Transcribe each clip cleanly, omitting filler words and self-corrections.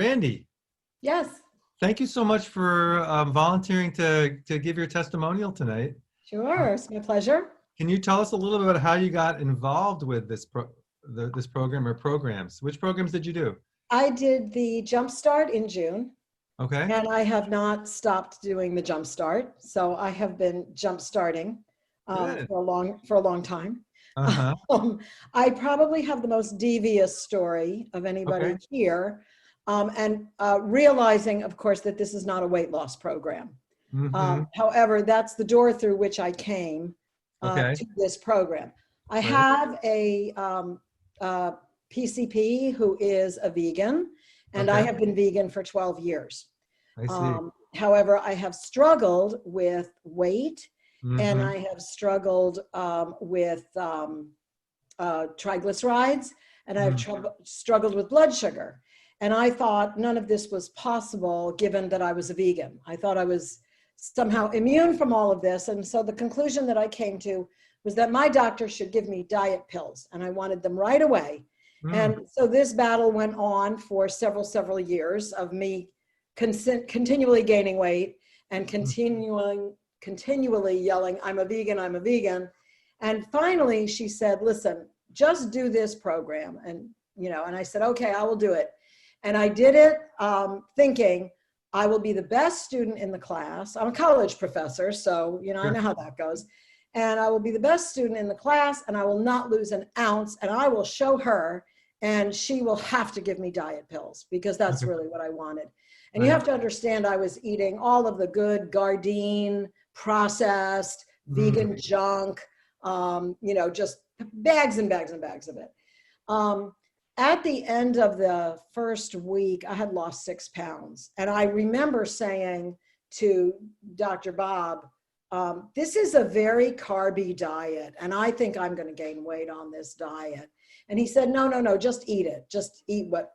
Randy, Yes, thank you so much for volunteering to give your testimonial tonight. sure. It's my pleasure. Can you tell us a little bit about how you got involved with this program or programs? Which programs did you do? I did the Jumpstart in June, Okay, and I have not stopped doing the Jumpstart. So I have been jumpstarting good. for a long time. Uh-huh. I probably have the most devious story of anybody Okay. here, and realizing, of course, that this is not a weight loss program. Mm-hmm. However, that's the door through which I came Okay. to this program. I Right. have a PCP who is a vegan, and I Okay. have been vegan for 12 years. I see. However, I have struggled with weight, and Mm-hmm. I have struggled with triglycerides, and I've Mm-hmm. struggled with blood sugar. And I thought none of this was possible given that I was a vegan. I thought I was somehow immune from all of this. And so the conclusion that I came to was that my doctor should give me diet pills, and I wanted them right away. Mm. And so this battle went on for several years of me continually gaining weight and continually yelling, I'm a vegan, I'm a vegan. And finally she said, listen, just do this program. And, and I said, okay, I will do it. And I did it thinking I will be the best student in the class. I'm a college professor, so, I know Sure. how that goes. And I will be the best student in the class, and I will not lose an ounce, and I will show her, and she will have to give me diet pills, because that's Okay. really what I wanted. And you Right. have to understand, I was eating all of the good Gardein, processed, Mm. vegan junk, just bags and bags and bags of it. Um, at the end of the first week, I had lost 6 pounds. And I remember saying to Dr. Bob, this is a very carby diet, and I think I'm going to gain weight on this diet. And he said, no, just eat it. Just eat what,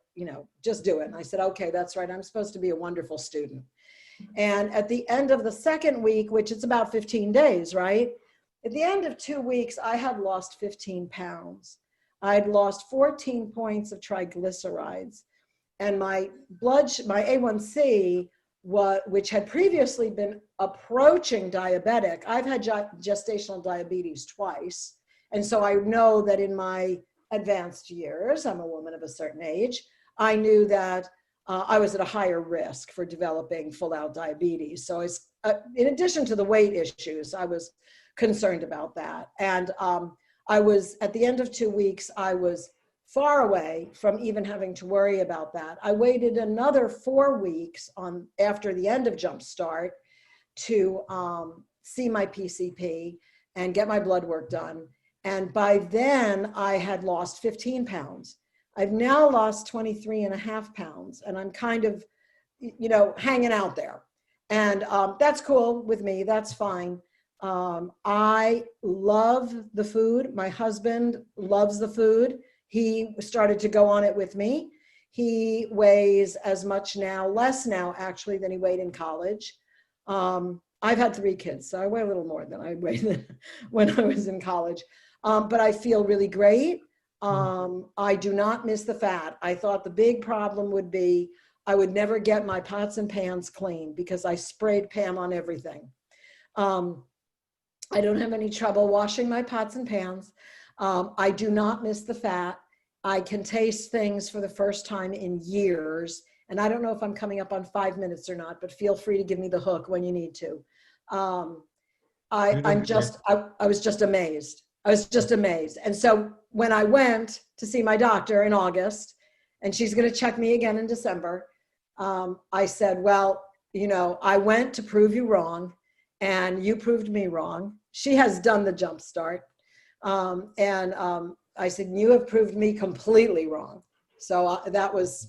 just do it. And I said, okay, that's right. I'm supposed to be a wonderful student. And at the end of the second week, which is about 15 days, right? At the end of 2 weeks, I had lost 15 pounds. I'd lost 14 points of triglycerides, and my my A1C, which had previously been approaching diabetic. I've had gestational diabetes twice. And so I know that in my advanced years, I'm a woman of a certain age, I knew that I was at a higher risk for developing full out diabetes. So in addition to the weight issues, I was concerned about that. And I was, at the end of 2 weeks, I was far away from even having to worry about that. I waited another 4 weeks after the end of Jumpstart to see my PCP and get my blood work done. And by then I had lost 15 pounds. I've now lost 23.5 pounds, and I'm kind of, hanging out there. And that's cool with me, that's fine. I love the food. My husband loves the food. He started to go on it with me. He weighs as much now, less now actually, than he weighed in college. I've had 3 kids, so I weigh a little more than I weighed when I was in college. But I feel really great. I do not miss the fat. I thought the big problem would be I would never get my pots and pans clean because I sprayed Pam on everything. I don't have any trouble washing my pots and pans. I do not miss the fat. I can taste things for the first time in years. And I don't know if I'm coming up on 5 minutes or not, but feel free to give me the hook when you need to. I was just amazed. I was just amazed. And so when I went to see my doctor in August, and she's going to check me again in December, I said, well, I went to prove you wrong, and you proved me wrong. She has done the Jumpstart. I said, you have proved me completely wrong. So that was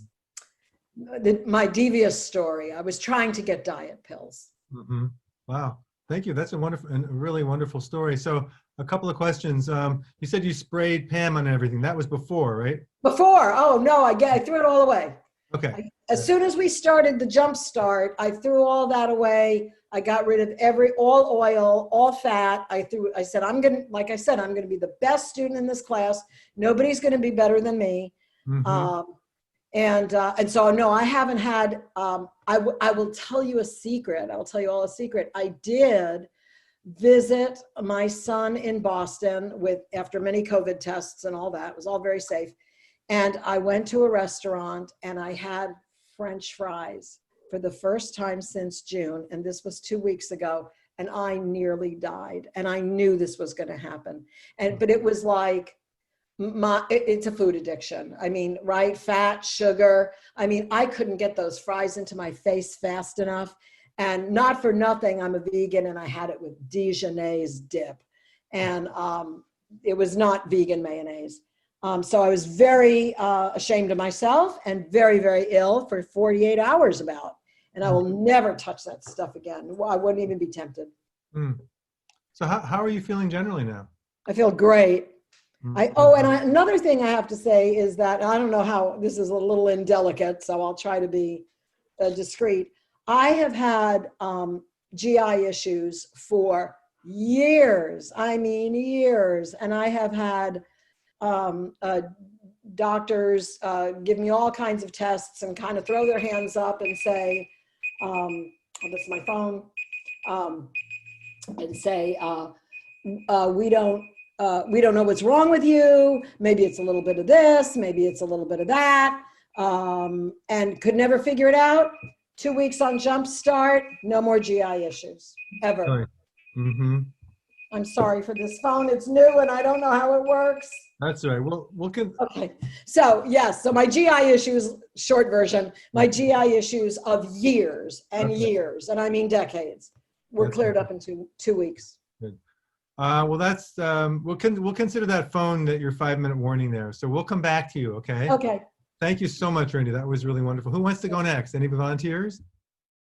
my devious story. I was trying to get diet pills. Mm-hmm. Wow. Thank you. That's a wonderful and a really wonderful story. So a couple of questions. You said you sprayed Pam on everything. That was before, right? Before, oh no, I threw it all away. Okay. As soon as we started the Jumpstart, I threw all that away. I got rid of all oil, all fat. I said, I'm going to be the best student in this class. Nobody's going to be better than me. Mm-hmm. And so, no, I haven't had, I will tell you a secret. I will tell you all a secret. I did visit my son in Boston after many COVID tests and all that. It was all very safe. And I went to a restaurant and I had French fries for the first time since June. And this was 2 weeks ago. And I nearly died. And I knew this was going to happen. But it was like, it's a food addiction. I mean, right? Fat, sugar. I mean, I couldn't get those fries into my face fast enough. And not for nothing, I'm a vegan, and I had it with Dijonnaise dip. And it was not vegan mayonnaise. So I was very ashamed of myself and very, very ill for 48 hours about. And I will never touch that stuff again. I wouldn't even be tempted. Mm. So how are you feeling generally now? I feel great. Mm-hmm. Another thing I have to say is that, I don't know how, this is a little indelicate, so I'll try to be discreet. I have had GI issues for years. I mean, years. And I have had doctors give me all kinds of tests and kind of throw their hands up and say, this is my phone, and say, we don't know what's wrong with you. Maybe it's a little bit of this, maybe it's a little bit of that, and could never figure it out. 2 weeks on Jumpstart, no more GI issues, ever. Sorry. Mm-hmm. I'm sorry for this phone. It's new and I don't know how it works. That's all right. Okay. So yes, so my GI issues, short version, my GI issues of years and years, and I mean decades, were cleared up in 2 weeks. Good. Well, that's we'll consider that phone that your 5-minute warning there. So we'll come back to you. Okay. Okay. Thank you so much, Randy. That was really wonderful. Who wants to go next? Any volunteers?